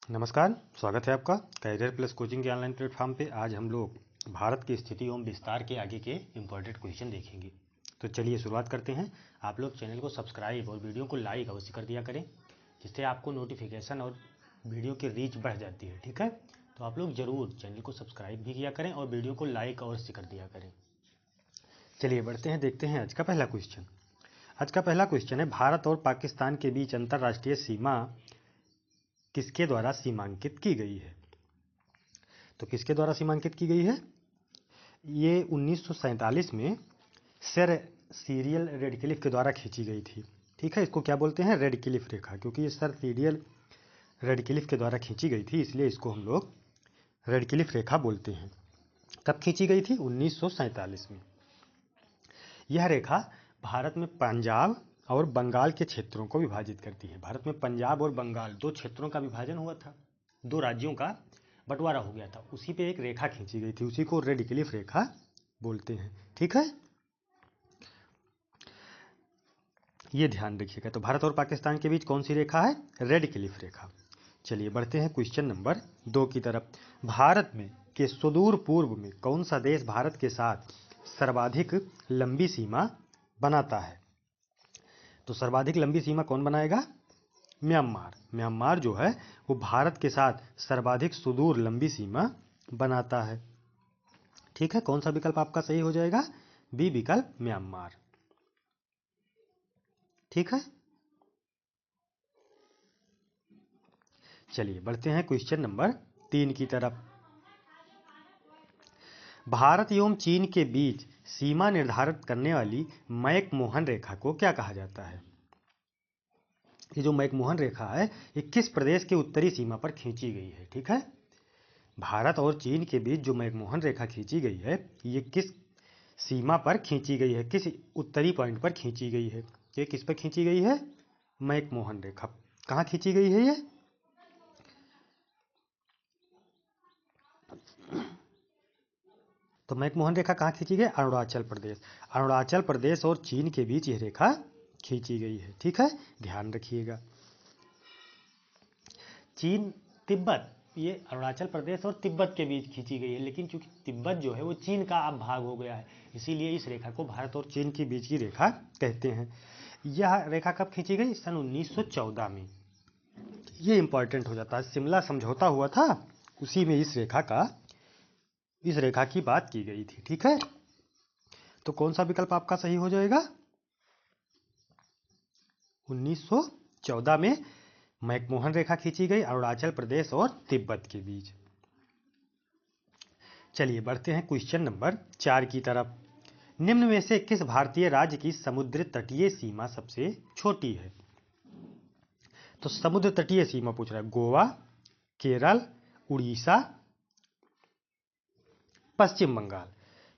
नमस्कार, स्वागत है आपका कैरियर प्लस कोचिंग के ऑनलाइन प्लेटफॉर्म पे। आज हम लोग भारत की स्थिति एवं विस्तार के आगे के इम्पोर्टेंट क्वेश्चन देखेंगे। तो चलिए शुरुआत करते हैं। आप लोग चैनल को सब्सक्राइब और वीडियो को लाइक अवश्य कर दिया करें, जिससे आपको नोटिफिकेशन और वीडियो की रीच बढ़ जाती है। ठीक है, तो आप लोग ज़रूर चैनल को सब्सक्राइब भी किया करें और वीडियो को लाइक अवश्य कर दिया करें। चलिए बढ़ते हैं, देखते हैं आज का पहला क्वेश्चन। आज का पहला क्वेश्चन है, भारत और पाकिस्तान के बीच अंतर्राष्ट्रीय सीमा किसके द्वारा सीमांकित की गई है? तो किसके द्वारा सीमांकित की गई है? ये 1947 में सर सीरियल रेडक्लिफ के द्वारा खींची गई थी। ठीक है, इसको क्या बोलते हैं? रेडक्लिफ रेखा, क्योंकि ये सर सीरियल रेडक्लिफ के द्वारा खींची गई थी, इसलिए इसको हम लोग रेडक्लिफ रेखा बोलते हैं। कब खींची गई थी? 1947 में। यह रेखा भारत में पंजाब और बंगाल के क्षेत्रों को विभाजित करती है। भारत में पंजाब और बंगाल दो क्षेत्रों का विभाजन हुआ था, दो राज्यों का बंटवारा हो गया था, उसी पे एक रेखा खींची गई थी, उसी को रेडक्लिफ रेखा बोलते हैं। ठीक है, ये ध्यान रखिएगा। तो भारत और पाकिस्तान के बीच कौन सी रेखा है? रेडक्लिफ रेखा। चलिए बढ़ते हैं क्वेश्चन नंबर 2 की तरफ। भारत में के सुदूर पूर्व में कौन सा देश भारत के साथ सर्वाधिक लंबी सीमा बनाता है? तो सर्वाधिक लंबी सीमा कौन बनाएगा? म्यांमार। म्यांमार जो है वो भारत के साथ सर्वाधिक सुदूर लंबी सीमा बनाता है। ठीक है, कौन सा विकल्प आपका सही हो जाएगा? बी विकल्प, म्यांमार। ठीक है, चलिए बढ़ते हैं क्वेश्चन नंबर 3 की तरफ। भारत एवं चीन के बीच सीमा निर्धारित करने वाली मैकमोहन रेखा को क्या कहा जाता है? ये जो मैकमोहन रेखा है, ये किस प्रदेश के उत्तरी सीमा पर खींची गई है? ठीक है, भारत और चीन के बीच जो मैकमोहन रेखा खींची गई है, ये किस सीमा पर खींची गई है, किस उत्तरी पॉइंट पर खींची गई है? ये किस पर खींची गई है? मैकमोहन रेखा। कहाँ खींची गई है ये? तो मैकमोहन रेखा कहाँ खींची गई? अरुणाचल प्रदेश। अरुणाचल प्रदेश और चीन के बीच यह रेखा खींची गई है। ठीक है, ध्यान रखिएगा। चीन तिब्बत, ये अरुणाचल प्रदेश और तिब्बत के बीच खींची गई है, लेकिन चूंकि तिब्बत जो है वो चीन का अब भाग हो गया है, इसीलिए इस रेखा को भारत और चीन के बीच की रेखा कहते हैं। यह रेखा कब खींची गई? सन 1914 में। ये इंपॉर्टेंट हो जाता है। शिमला समझौता हुआ था, उसी में इस रेखा की बात की गई थी। ठीक है, तो कौन सा विकल्प आपका सही हो जाएगा? 1914 में मैकमोहन रेखा खींची गई अरुणाचल प्रदेश और तिब्बत के बीच। चलिए बढ़ते हैं क्वेश्चन नंबर 4 की तरफ। निम्न में से किस भारतीय राज्य की समुद्र तटीय सीमा सबसे छोटी है? तो समुद्र तटीय सीमा पूछ रहा है। गोवा, केरल, उड़ीसा, पश्चिम बंगाल।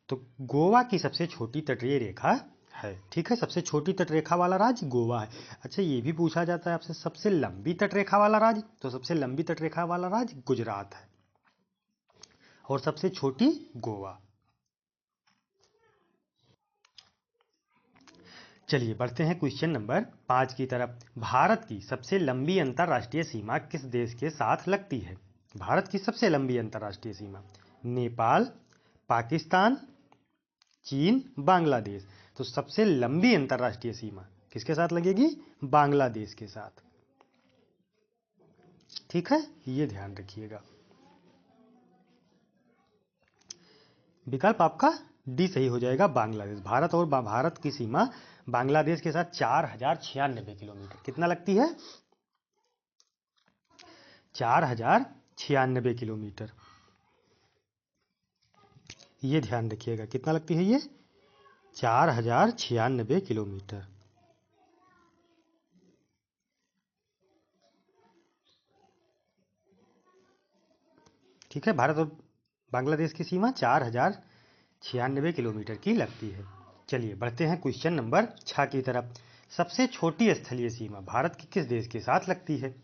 तो गोवा की सबसे छोटी तटीय रेखा है। ठीक है, सबसे छोटी तटरेखा वाला राज्य गोवा है। अच्छा, ये भी पूछा जाता है आपसे, सबसे लंबी तटरेखा वाला राज्य? तो सबसे लंबी तटरेखा वाला राज्य गुजरात है और सबसे छोटी गोवा। चलिए बढ़ते हैं क्वेश्चन नंबर 5 की तरफ। भारत की सबसे लंबी अंतर्राष्ट्रीय सीमा किस देश के साथ लगती है? भारत की सबसे लंबी अंतर्राष्ट्रीय सीमा नेपाल, पाकिस्तान, चीन, बांग्लादेश। तो सबसे लंबी अंतर्राष्ट्रीय सीमा किसके साथ लगेगी? बांग्लादेश के साथ। ठीक है, ये ध्यान रखिएगा। विकल्प आपका डी सही हो जाएगा, बांग्लादेश। भारत की सीमा बांग्लादेश के साथ 4096 किलोमीटर कितना लगती है? 4096 किलोमीटर। ये ध्यान रखिएगा, कितना लगती है ये? 4096 किलोमीटर। ठीक है, भारत और बांग्लादेश की सीमा 4096 किलोमीटर की लगती है। चलिए बढ़ते हैं क्वेश्चन नंबर 6 की तरफ। सबसे छोटी स्थलीय सीमा भारत की किस देश के साथ लगती है?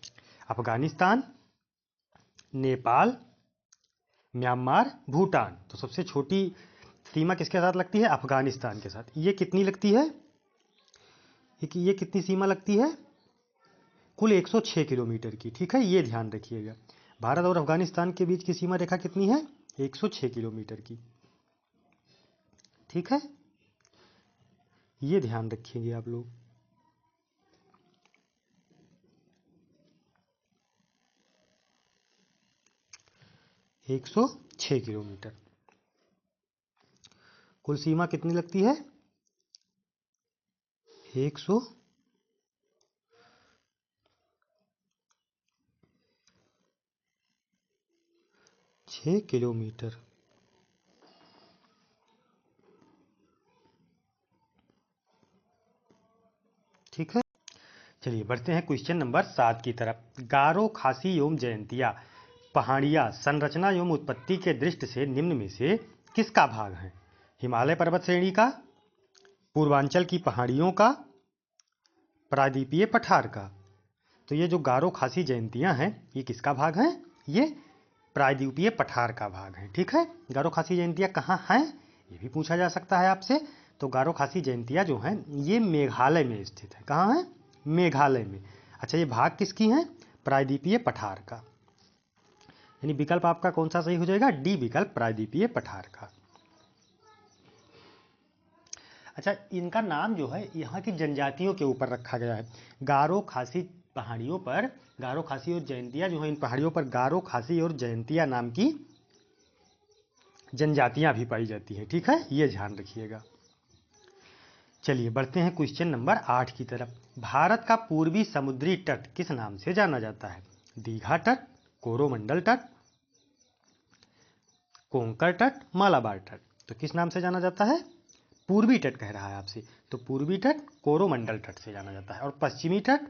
अफगानिस्तान, नेपाल, म्यांमार, भूटान। तो सबसे छोटी सीमा किसके साथ लगती है? अफगानिस्तान के साथ। ये कितनी लगती है? ये कितनी सीमा लगती है? कुल 106 किलोमीटर की। ठीक है, ये ध्यान रखिएगा। भारत और अफगानिस्तान के बीच की सीमा रेखा कितनी है? 106 किलोमीटर की। ठीक है, ये ध्यान रखिएगा आप लोग। एक 106 किलोमीटर। कुल सीमा कितनी लगती है? 106 किलोमीटर। ठीक है, चलिए बढ़ते हैं क्वेश्चन नंबर 7 की तरफ। गारो, खासी एवं जयंतिया पहाड़ियाँ संरचना एवं उत्पत्ति के दृष्टि से निम्न में से किसका भाग है? हिमालय पर्वत श्रेणी का, पूर्वांचल की पहाड़ियों का, प्रायद्वीपीय पठार का। तो ये जो गारो, खासी, जयंतियाँ हैं, ये किसका भाग हैं? ये प्रायद्वीपीय पठार का भाग है। ठीक है, गारो, खासी, जयंतियाँ कहाँ हैं, ये भी पूछा जा सकता है आपसे। तो गारो, खासी, जयंतियाँ जो हैं ये मेघालय में स्थित है। कहाँ है? मेघालय में। अच्छा, ये भाग किसकी हैं? प्रायद्वीपीय पठार का। यानी विकल्प आपका कौन सा सही हो जाएगा? डी विकल्प, प्रायद्वीपीय पठार का। अच्छा, इनका नाम जो है यहाँ की जनजातियों के ऊपर रखा गया है। गारो, खासी पहाड़ियों पर, गारो, खासी और जयंतिया जो है, इन पहाड़ियों पर गारो, खासी और जयंतिया नाम की जनजातियां भी पाई जाती हैं। ठीक है, ये ध्यान रखिएगा। चलिए बढ़ते हैं क्वेश्चन नंबर 8 की तरफ। भारत का पूर्वी समुद्री तट किस नाम से जाना जाता है? दीघा तट, कोरोमंडल तट, कोंकण तट, मालाबार तट। तो किस नाम से जाना जाता है? पूर्वी तट कह रहा है आपसे, तो पूर्वी तट कोरोमंडल तट से जाना जाता है। और पश्चिमी तट,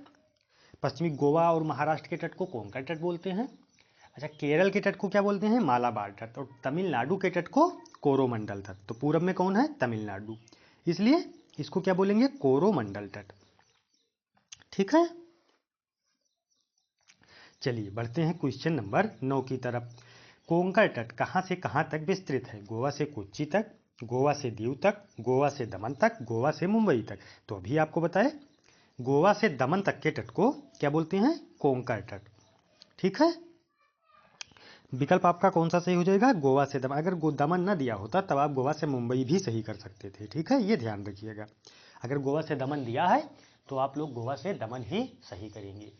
पश्चिमी गोवा और महाराष्ट्र के तट को कोंकण तट बोलते हैं। अच्छा, केरल के तट को क्या बोलते हैं? मालाबार तट। और तमिलनाडु के तट को कोरोमंडल तट। तो पूरब में कौन है? तमिलनाडु, इसलिए इसको क्या बोलेंगे? कोरोमंडल तट। ठीक है, चलिए बढ़ते हैं क्वेश्चन नंबर 9 की तरफ। कोंकण तट कहाँ से कहाँ तक विस्तृत है? गोवा से कोच्चि तक, गोवा से दीव तक, गोवा से दमन तक, गोवा से मुंबई तक। तो अभी आपको बताए, गोवा से दमन तक के तट को क्या बोलते हैं? कोंकण तट। ठीक है, विकल्प आपका कौन सा सही हो जाएगा? गोवा से दमन। अगर दमन न दिया होता तब आप गोवा से मुंबई भी सही कर सकते थे। ठीक है, ये ध्यान रखिएगा। अगर गोवा से दमन दिया है तो आप लोग गोवा से दमन ही सही करेंगे।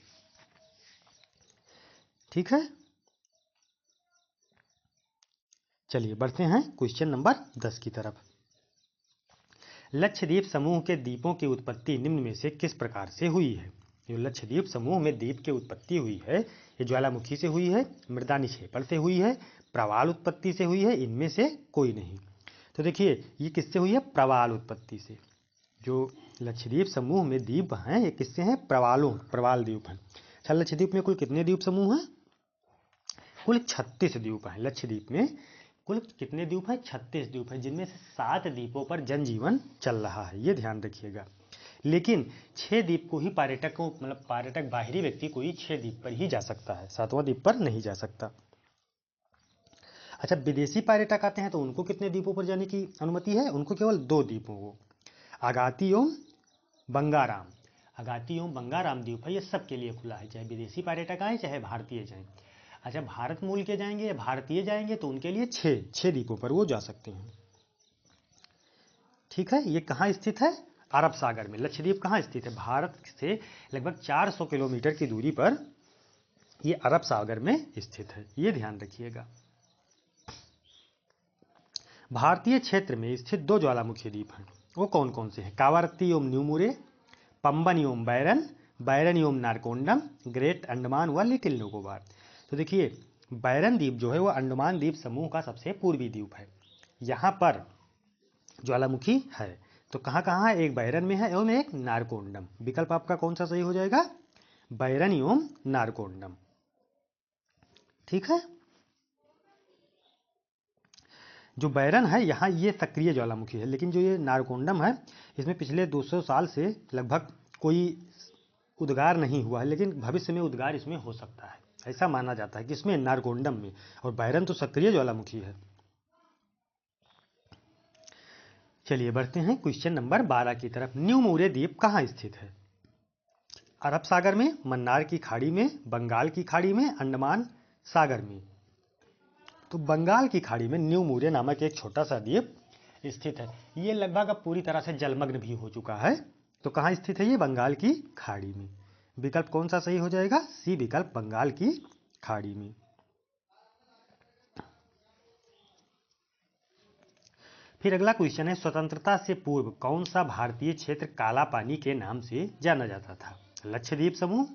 ठीक है, चलिए बढ़ते हैं क्वेश्चन नंबर 10 की तरफ। लक्षद्वीप समूह के द्वीपों की उत्पत्ति निम्न में से किस प्रकार से हुई है? जो लक्षद्वीप समूह में द्वीप की उत्पत्ति हुई है, ये ज्वालामुखी से हुई है, मृदा निक्षेपण से हुई है, प्रवाल उत्पत्ति से हुई है, इनमें से कोई नहीं। तो देखिए, ये किससे हुई है? प्रवाल उत्पत्ति से। जो लक्षद्वीप समूह में द्वीप हैं, ये किससे हैं? प्रवाल द्वीप हैं। अच्छा, लक्षद्वीप में कुल कितने द्वीप समूह हैं? कुल 36 द्वीप हैं। लक्षद्वीप में कुल कितने द्वीप हैं? 36 द्वीप हैं, जिनमें से 7 द्वीपों पर जनजीवन चल रहा है। ये ध्यान रखिएगा। लेकिन 6 द्वीप को ही पर्यटक को, मतलब पर्यटक बाहरी व्यक्ति को ही 6 द्वीप पर ही जा सकता है, 7वां द्वीप पर नहीं जा सकता। अच्छा, विदेशी पर्यटक आते हैं तो उनको कितने द्वीपों पर जाने की अनुमति है? उनको केवल 2 द्वीपों को, अगाती एवं बंगाराम। अगाती एवं बंगाराम द्वीप है, ये सबके लिए खुला है, चाहे विदेशी पर्यटक आए चाहे भारतीय जाएं। अच्छा, भारत मूल के जाएंगे या भारतीय जाएंगे तो उनके लिए 6 द्वीपों पर वो जा सकते हैं। ठीक है, ये कहाँ स्थित है? अरब सागर में। लक्षद्वीप कहाँ स्थित है? भारत से लगभग 400 किलोमीटर की दूरी पर ये अरब सागर में स्थित है। ये ध्यान रखिएगा। भारतीय क्षेत्र में स्थित 2 ज्वालामुखी द्वीप हैं, वो कौन कौन से हैं? कावारत्ती एवं न्यू मुरे, पंबन एवं बैरन, बैरन एवं नारकोंडम, ग्रेट अंडमान व लिटिल निकोबार। तो देखिए, बैरन द्वीप जो है वो अंडमान द्वीप समूह का सबसे पूर्वी द्वीप है। यहाँ पर ज्वालामुखी है। तो कहाँ कहाँ है? एक बैरन में है एवं एक नारकोंडम। विकल्प आपका कौन सा सही हो जाएगा? बैरन एवं नारकोंडम। ठीक है, जो बैरन है यहाँ ये सक्रिय ज्वालामुखी है, लेकिन जो ये नारकोंडम है इसमें पिछले 200 साल से लगभग कोई उद्गार नहीं हुआ है, लेकिन भविष्य में उद्गार इसमें हो सकता है, ऐसा माना जाता है कि इसमें नारकोंडम में। और बैरन तो सक्रिय ज्वालामुखी है। चलिए बढ़ते हैं क्वेश्चन नंबर 12 की तरफ। न्यू मुरे द्वीप कहाँ स्थित है? अरब सागर में, मन्नार की खाड़ी में, बंगाल की खाड़ी में, अंडमान सागर में। तो बंगाल की खाड़ी में न्यू मूर्य नामक एक छोटा सा द्वीप स्थित है। ये लगभग अब पूरी तरह से जलमग्न भी हो चुका है। तो कहाँ स्थित है ये? बंगाल की खाड़ी में। विकल्प कौन सा सही हो जाएगा? सी विकल्प, बंगाल की खाड़ी में। फिर अगला क्वेश्चन है, स्वतंत्रता से पूर्व कौन सा भारतीय क्षेत्र काला पानी के नाम से जाना जाता था? लक्षद्वीप समूह,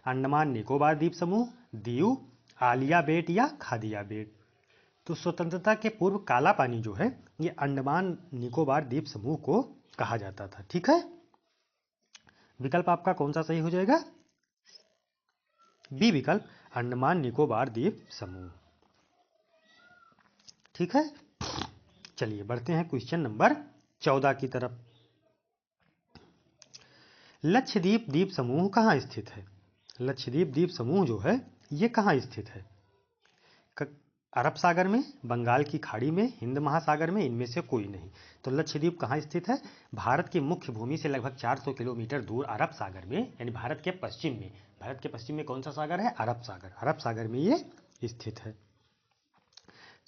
अंडमान निकोबार द्वीप समूह, दीव, आलिया बेट या खादिया बेट। तो स्वतंत्रता के पूर्व काला पानी जो है ये अंडमान निकोबार द्वीप समूह को कहा जाता था। ठीक है, विकल्प आपका कौन सा सही हो जाएगा? बी विकल्प, अंडमान निकोबार द्वीप समूह। ठीक है, चलिए बढ़ते हैं क्वेश्चन नंबर 14 की तरफ। लक्षद्वीप द्वीप समूह कहाँ स्थित है? लक्षद्वीप द्वीप समूह जो है ये कहाँ स्थित है? अरब सागर में, बंगाल की खाड़ी में, हिंद महासागर में, इनमें से कोई नहीं। तो लक्षद्वीप कहाँ स्थित है? भारत की मुख्य भूमि से लगभग 400 किलोमीटर दूर अरब सागर में, यानी भारत के पश्चिम में। भारत के पश्चिम में कौन सा सागर है? अरब सागर। अरब सागर में ये स्थित है।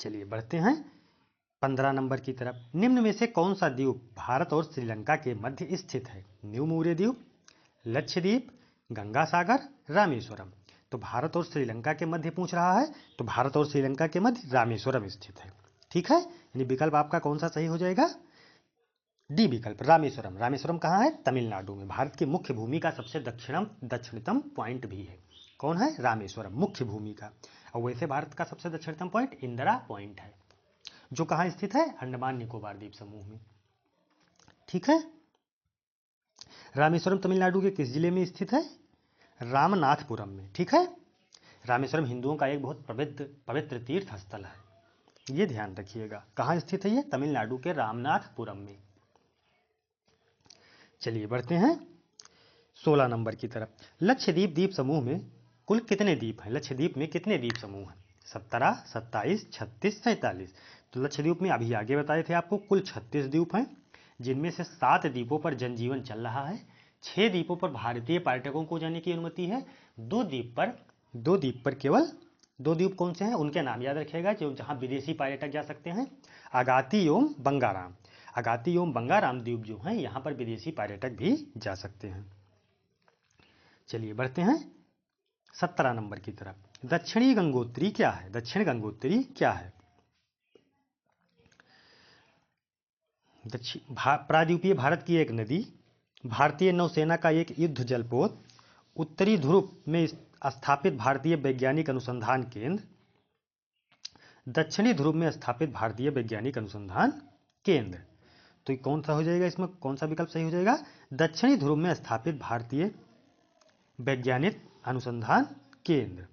चलिए बढ़ते हैं 15 नंबर की तरफ। निम्न में से कौन सा द्वीप भारत और श्रीलंका के मध्य स्थित है? न्यू मूर्य द्वीप, लक्षद्वीप, गंगा सागर, रामेश्वरम। तो भारत और श्रीलंका के मध्य पूछ रहा है, तो भारत और श्रीलंका के मध्य रामेश्वरम स्थित है। ठीक है, यानी विकल्प आपका कौन सा सही हो जाएगा? डी विकल्प, रामेश्वरम। रामेश्वरम कहाँ है? तमिलनाडु में। भारत की मुख्य भूमि का सबसे दक्षिणतम पॉइंट भी है। कौन है? रामेश्वरम, मुख्य भूमि का। और वैसे भारत का सबसे दक्षिणतम पॉइंट इंदिरा पॉइंट है, जो कहाँ स्थित है? अंडमान निकोबार द्वीप समूह में। ठीक है, रामेश्वरम तमिलनाडु के किस जिले में स्थित है? रामनाथपुरम में। ठीक है, रामेश्वरम हिंदुओं का एक बहुत पवित्र तीर्थ स्थल है, ये ध्यान रखिएगा। कहाँ स्थित है ये? तमिलनाडु के रामनाथपुरम में। चलिए बढ़ते हैं 16 नंबर की तरफ। लक्षद्वीप द्वीप समूह में कुल कितने द्वीप हैं? लक्षद्वीप में कितने द्वीप समूह हैं? 17, 27, 36, 47। तो लक्षद्वीप में अभी आगे बताए थे आपको कुल 36 द्वीप हैं, जिनमें से 7 द्वीपों पर जनजीवन चल रहा है, 6 द्वीपों पर भारतीय पर्यटकों को जाने की अनुमति है, 2 द्वीप पर केवल 2 द्वीप कौन से हैं उनके नाम याद रखिएगा, जो जहां विदेशी पर्यटक जा सकते हैं, अगाती एवं बंगाराम। अगाती एवं बंगाराम द्वीप जो हैं यहाँ पर विदेशी पर्यटक भी जा सकते हैं। चलिए बढ़ते हैं 17 नंबर की तरफ। दक्षिणी गंगोत्री क्या है? दक्षिण गंगोत्री क्या है? प्रायद्वीपीय भारत की एक नदी, भारतीय नौसेना का एक युद्ध जलपोत, उत्तरी ध्रुव में स्थापित भारतीय वैज्ञानिक अनुसंधान केंद्र, दक्षिणी ध्रुव में स्थापित भारतीय वैज्ञानिक अनुसंधान केंद्र। तो कौन सा हो जाएगा? इसमें कौन सा विकल्प सही हो जाएगा? दक्षिणी ध्रुव में स्थापित भारतीय वैज्ञानिक अनुसंधान केंद्र।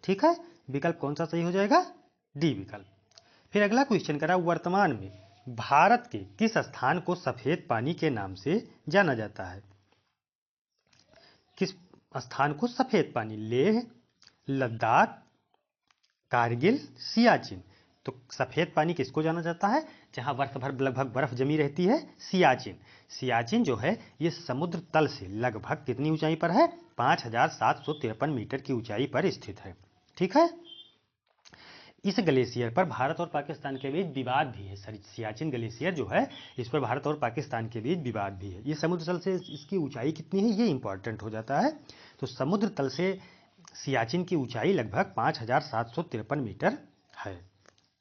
ठीक है, विकल्प कौन सा सही हो जाएगा? डी विकल्प। फिर अगला क्वेश्चन करा, वर्तमान में भारत के किस स्थान को सफेद पानी के नाम से जाना जाता है? किस स्थान को सफेद पानी? लेह, लद्दाख, कारगिल, सियाचिन। तो सफेद पानी किसको जाना जाता है? जहां वर्ष भर लगभग बर्फ जमी रहती है, सियाचिन। सियाचिन जो है ये समुद्र तल से लगभग कितनी ऊंचाई पर है? 5753 मीटर की ऊंचाई पर स्थित है। ठीक है, इस ग्लेशियर पर भारत और पाकिस्तान के बीच विवाद भी है। सियाचिन ग्लेशियर जो है इस पर भारत और पाकिस्तान के बीच विवाद भी है। ये समुद्र तल से इसकी ऊंचाई कितनी है ये इंपॉर्टेंट हो जाता है। तो समुद्र तल से सियाचिन की ऊंचाई लगभग 5753 मीटर है।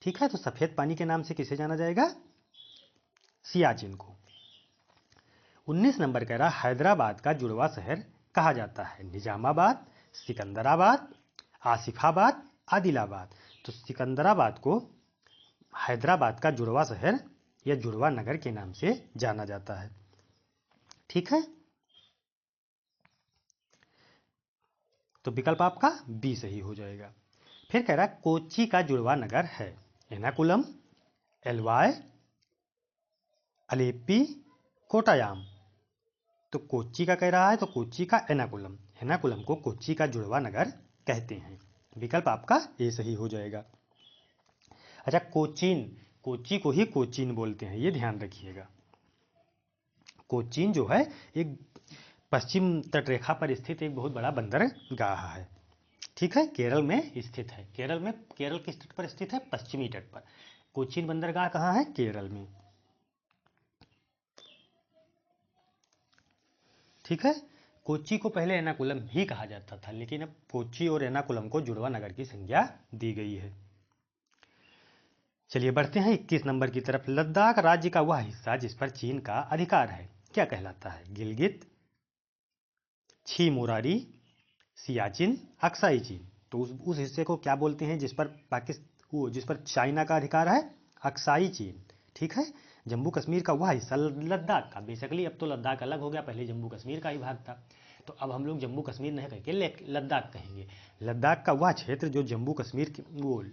ठीक है, तो सफेद पानी के नाम से किसे जाना जाएगा? सियाचिन को। 19 नंबर कह रहा, हैदराबाद का जुड़वा शहर कहा जाता है? निजामाबाद, सिकंदराबाद, आसिफाबाद, आदिलाबाद। तो सिकंदराबाद को हैदराबाद का जुड़वा शहर या जुड़वा नगर के नाम से जाना जाता है। ठीक है, तो विकल्प आपका बी सही हो जाएगा। फिर कह रहा है कोच्चि का जुड़वा नगर है? एर्नाकुलम, एलवाय, अलेप्पी, कोटायाम। तो कोच्चि का कह रहा है, तो कोच्चि का एर्नाकुलम। एर्नाकुलम को कोच्चि का जुड़वा नगर कहते हैं। विकल्प आपका ए सही हो जाएगा। अच्छा, कोचीन, कोच्चि को ही कोचीन बोलते हैं, ये ध्यान रखिएगा। कोचीन जो है एक पश्चिम तटरेखा पर स्थित एक बहुत बड़ा बंदरगाह है। ठीक है, केरल में स्थित है। केरल किस तट पर स्थित है? पश्चिमी तट पर। कोचीन बंदरगाह कहाँ है? केरल में। ठीक है, कोच्चि को पहले एर्नाकुलम भी कहा जाता था, लेकिन अब कोच्चि और एर्नाकुलम को जुड़वा नगर की संज्ञा दी गई है। चलिए बढ़ते हैं 21 नंबर की तरफ। लद्दाख राज्य का वह हिस्सा जिस पर चीन का अधिकार है क्या कहलाता है? गिलगित, छी मोरारी, सियाचिन, अक्साई चीन। तो उस हिस्से को क्या बोलते हैं जिस पर चाइना का अधिकार है? अक्साई चीन। ठीक है, जम्मू कश्मीर का वह हिस्सा लद्दाख का, बेसिकली अब तो लद्दाख अलग हो गया, पहले जम्मू कश्मीर का ही भाग था, तो अब हम लोग जम्मू कश्मीर नहीं कहेंगे, लद्दाख कहेंगे। लद्दाख का वह क्षेत्र जो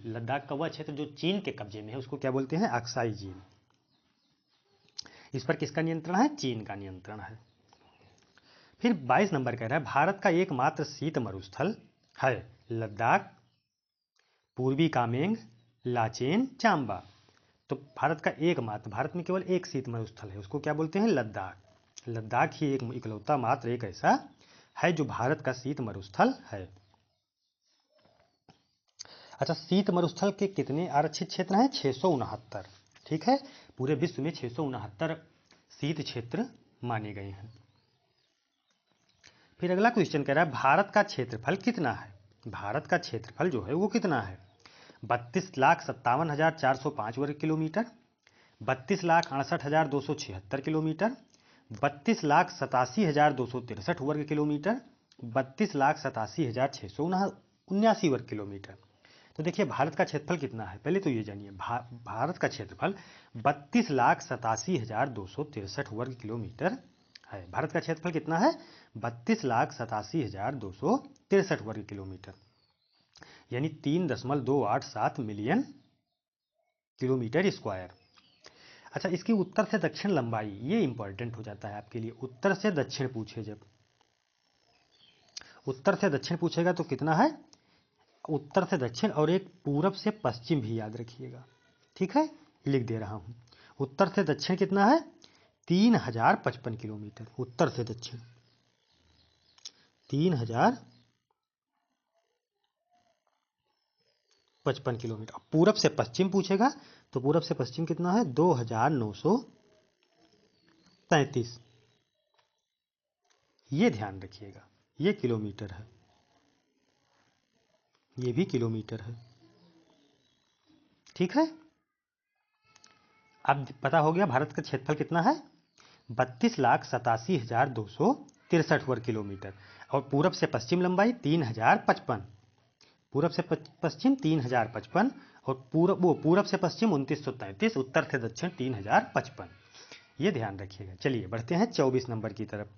लद्दाख का वह क्षेत्र जो चीन के कब्जे में है उसको क्या बोलते हैं? अक्साई चीन। इस पर किसका नियंत्रण है? चीन का नियंत्रण है। फिर 22 नंबर कह रहा है भारत का एकमात्र शीत मरुस्थल है लद्दाख, पूर्वी कामेंग, लाचेन, चांबा। तो भारत में केवल एक शीत मरुस्थल है, उसको क्या बोलते हैं? लद्दाख। लद्दाख ही एक इकलौता मात्र एक ऐसा है जो भारत का शीत मरुस्थल है। अच्छा, शीत मरुस्थल के कितने आरक्षित क्षेत्र हैं? 669। ठीक है, पूरे विश्व में 669 शीत क्षेत्र माने गए हैं। फिर अगला क्वेश्चन कह रहा है भारत का क्षेत्रफल कितना है? भारत का क्षेत्रफल जो है वो कितना है? 32,57,405 वर्ग किलोमीटर, 32,68,276 किलोमीटर, 32,87,263 वर्ग किलोमीटर, 32,87,679 वर्ग किलोमीटर। तो देखिए भारत का क्षेत्रफल कितना है, पहले तो ये जानिए। भारत का क्षेत्रफल 32,87,263 वर्ग किलोमीटर है। भारत का क्षेत्रफल कितना है? 32,87,263 वर्ग किलोमीटर, यानी 3.287 मिलियन किलोमीटर स्क्वायर। अच्छा, इसकी उत्तर से दक्षिण लंबाई, ये इंपॉर्टेंट हो जाता है आपके लिए। उत्तर से दक्षिण पूछे, जब उत्तर से दक्षिण पूछेगा तो कितना है? उत्तर से दक्षिण और एक पूरब से पश्चिम भी याद रखिएगा। ठीक है, लिख दे रहा हूं। उत्तर से दक्षिण कितना है? 3055 किलोमीटर। उत्तर से दक्षिण 3055 किलोमीटर। पूरब से पश्चिम पूछेगा तो पूरब से पश्चिम कितना है? 2933। ये ध्यान रखिएगा, ये किलोमीटर है, ये भी किलोमीटर है। ठीक है, अब पता हो गया भारत का क्षेत्रफल कितना है? 32,87,263 वर्ग किलोमीटर। और पूरब से पश्चिम लंबाई 3055, पूरब से पश्चिम 3055, और पूरब से पश्चिम 2933, उत्तर से दक्षिण 3055। ये ध्यान रखिएगा। चलिए बढ़ते हैं 24 नंबर की तरफ।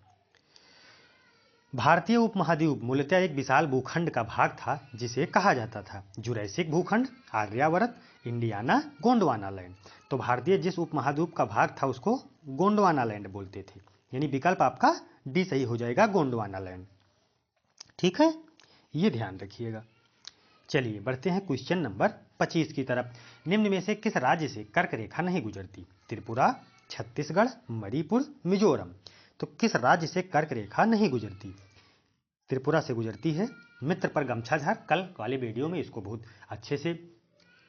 भारतीय उपमहाद्वीप मूलतः एक विशाल भूखंड का भाग था जिसे कहा जाता था जुरैसिक भूखंड, आर्यावर्त, इंडियाना, गोंडवाना लैंड। तो भारतीय जिस उपमहाद्वीप का भाग था उसको गोंडवाना लैंड बोलते थे, यानी विकल्प आपका डी सही हो जाएगा, गोंडवाना लैंड। ठीक है, ये ध्यान रखिएगा। चलिए बढ़ते हैं क्वेश्चन नंबर 25 की तरफ। निम्न में से किस राज्य से कर्क रेखा नहीं गुजरती? त्रिपुरा, छत्तीसगढ़, मणिपुर, मिजोरम। तो किस राज्य से कर्क रेखा नहीं गुजरती? त्रिपुरा से गुजरती है। मित्र पर गमछा झाड़, कल वाले वीडियो में इसको बहुत अच्छे से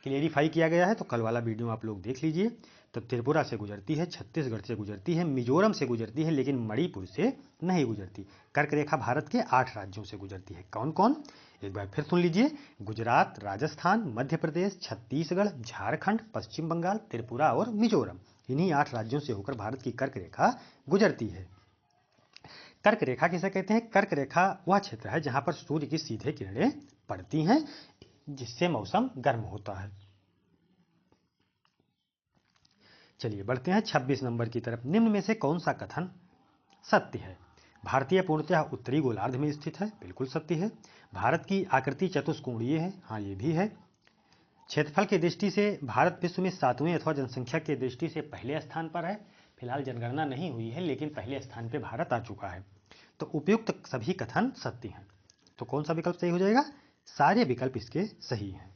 क्लियरिफाई किया गया है, तो कल वाला वीडियो आप लोग देख लीजिए। तो त्रिपुरा से गुजरती है, छत्तीसगढ़ से गुजरती है, मिजोरम से गुजरती है, लेकिन मणिपुर से नहीं गुजरती। कर्क रेखा भारत के 8 राज्यों से गुजरती है। कौन कौन? एक बार फिर सुन लीजिए। गुजरात, राजस्थान, मध्य प्रदेश, छत्तीसगढ़, झारखंड, पश्चिम बंगाल, त्रिपुरा और मिजोरम। इन्हीं 8 राज्यों से होकर भारत की कर्क रेखा गुजरती है। कर्क रेखा किसे कहते हैं? कर्क रेखा वह क्षेत्र है जहां पर सूर्य की सीधे किरणें पड़ती हैं, जिससे मौसम गर्म होता है। चलिए बढ़ते हैं 26 नंबर की तरफ। निम्न में से कौन सा कथन सत्य है? भारतीय पूर्णतः उत्तरी गोलार्ध में स्थित है, बिल्कुल सत्य है। भारत की आकृति चतुष्कोणीय है, हाँ ये भी है। क्षेत्रफल की दृष्टि से भारत विश्व में 7वें अथवा जनसंख्या की दृष्टि से पहले स्थान पर है। फिलहाल जनगणना नहीं हुई है, लेकिन पहले स्थान पर भारत आ चुका है। तो उपयुक्त सभी कथन सत्य हैं। तो कौन सा विकल्प सही हो जाएगा? सारे विकल्प इसके सही हैं,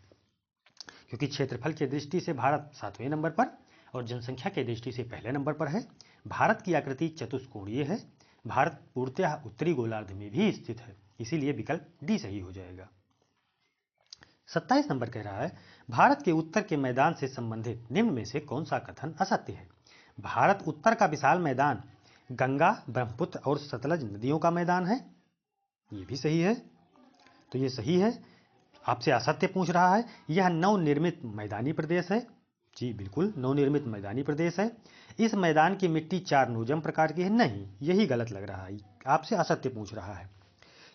क्योंकि क्षेत्रफल की दृष्टि से भारत 7वें नंबर पर और जनसंख्या की दृष्टि से पहले नंबर पर है। भारत की आकृति चतुष्कोणीय है। भारत पूर्णतः उत्तरी गोलार्ध में भी स्थित है, इसीलिए विकल्प डी सही हो जाएगा। 27 नंबर कह रहा है भारत के उत्तर के मैदान से संबंधित निम्न में से कौन सा कथन असत्य है। भारत उत्तर का विशाल मैदान गंगा, ब्रह्मपुत्र और सतलज नदियों का मैदान है, ये भी सही है, तो ये सही है। आपसे असत्य पूछ रहा है यह नवनिर्मित मैदानी प्रदेश है, जी बिल्कुल नवनिर्मित मैदानी प्रदेश है। इस मैदान की मिट्टी चारनोजम प्रकार की है, नहीं यही गलत लग रहा है, आपसे असत्य पूछ रहा है,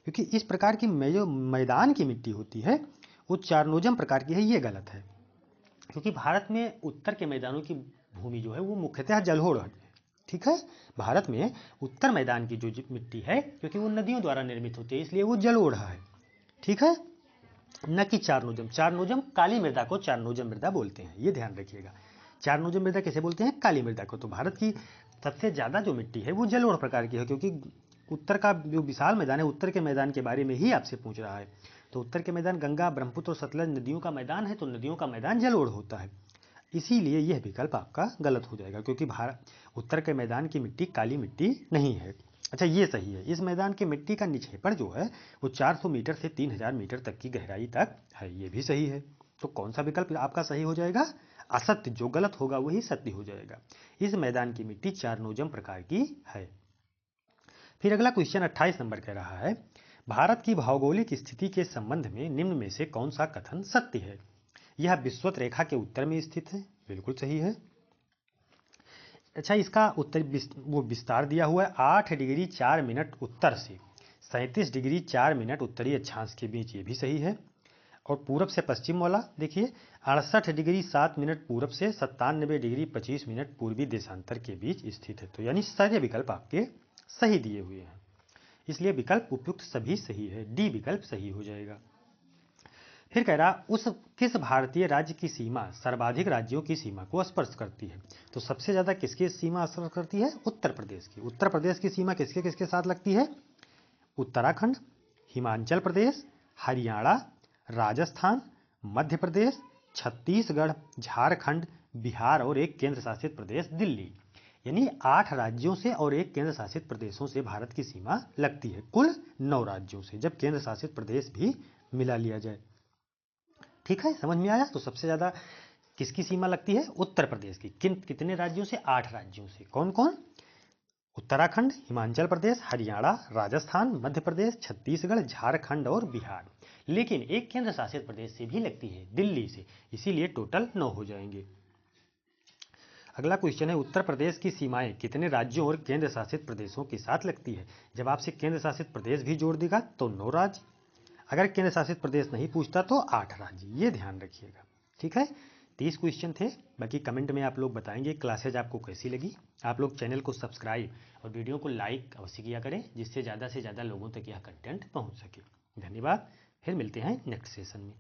क्योंकि इस प्रकार की जो मैदान की मिट्टी होती है वो चारनोजम प्रकार की है, ये गलत है। क्योंकि भारत में उत्तर के मैदानों की भूमि जो है वो मुख्यतः जलोढ़ है, ठीक है। भारत में उत्तर मैदान की जो मिट्टी है क्योंकि वो नदियों द्वारा निर्मित होती है इसलिए वो जलोढ़ है, ठीक है, न कि चारनोजम। चारनोजम काली मृदा को चारनोजम मृदा बोलते हैं, ये ध्यान रखिएगा। चारनोजम मृदा कैसे बोलते हैं, काली मृदा को। तो भारत की सबसे ज़्यादा जो मिट्टी है वो जलोढ़ प्रकार की है, क्योंकि उत्तर का जो विशाल मैदान है, उत्तर के मैदान के बारे में ही आपसे पूछ रहा है। तो उत्तर के मैदान गंगा, ब्रह्मपुत्र और सतलज नदियों का मैदान है, तो नदियों का मैदान जलोढ़ होता है, इसीलिए यह विकल्प आपका गलत हो जाएगा, क्योंकि भारत उत्तर के मैदान की मिट्टी काली मिट्टी नहीं है। अच्छा ये सही है, इस मैदान की मिट्टी का निक्षेपण जो है वो 400 मीटर से 3000 मीटर तक की गहराई तक है, ये भी सही है। तो कौन सा विकल्प आपका सही हो जाएगा, असत्य, जो गलत होगा वही सत्य हो जाएगा। इस मैदान की मिट्टी चारनोजम प्रकार की है। फिर अगला क्वेश्चन 28 नंबर कह रहा है भारत की भौगोलिक स्थिति के संबंध में निम्न में से कौन सा कथन सत्य है। यह विषुवत रेखा के उत्तर में स्थित है, बिल्कुल सही है। अच्छा इसका उत्तर वो विस्तार दिया हुआ है 8 डिग्री 4 मिनट उत्तर से 37 डिग्री 4 मिनट उत्तरी अक्षांश के बीच, ये भी सही है। और पूरब से पश्चिम वाला देखिए 68 डिग्री 7 मिनट पूरब से 97 डिग्री 25 मिनट पूर्वी देशांतर के बीच स्थित है। तो यानी सारे विकल्प आपके सही दिए हुए हैं, इसलिए विकल्प उपयुक्त सभी सही है, डी विकल्प सही हो जाएगा। फिर कह रहा उस किस भारतीय राज्य की सीमा सर्वाधिक राज्यों की सीमा को स्पर्श करती है। तो सबसे ज्यादा किसकी सीमा स्पर्श करती है, उत्तर प्रदेश की। उत्तर प्रदेश की सीमा किसके किसके साथ लगती है, उत्तराखंड, हिमाचल प्रदेश, हरियाणा, राजस्थान, मध्य प्रदेश, छत्तीसगढ़, झारखंड, बिहार और एक केंद्र शासित प्रदेश दिल्ली। यानी 8 राज्यों से और एक केंद्र शासित प्रदेशों से भारत की सीमा लगती है, कुल 9 राज्यों से जब केंद्र शासित प्रदेश भी मिला लिया जाए। ठीक है, समझ में आया। तो सबसे ज्यादा किसकी सीमा लगती है, उत्तर प्रदेश की। कितने राज्यों से, 8 राज्यों से। कौन कौन, उत्तराखंड, हिमाचल प्रदेश, हरियाणा, राजस्थान, मध्य प्रदेश, छत्तीसगढ़, झारखंड और बिहार। लेकिन एक केंद्र शासित प्रदेश से भी लगती है, दिल्ली से, इसीलिए टोटल 9 हो जाएंगे। अगला क्वेश्चन है उत्तर प्रदेश की सीमाएं कितने राज्यों और केंद्र शासित प्रदेशों के साथ लगती है। जब आपसे केंद्र शासित प्रदेश भी जोड़ देगा तो 9 राज्य, अगर केंद्र शासित प्रदेश नहीं पूछता तो 8 राज्य, ये ध्यान रखिएगा। ठीक है, 30 क्वेश्चन थे। बाकी कमेंट में आप लोग बताएंगे क्लासेज आपको कैसी लगी। आप लोग चैनल को सब्सक्राइब और वीडियो को लाइक अवश्य किया करें, जिससे ज़्यादा से ज़्यादा लोगों तक यह कंटेंट पहुंच सके। धन्यवाद, फिर मिलते हैं नेक्स्ट सेशन में।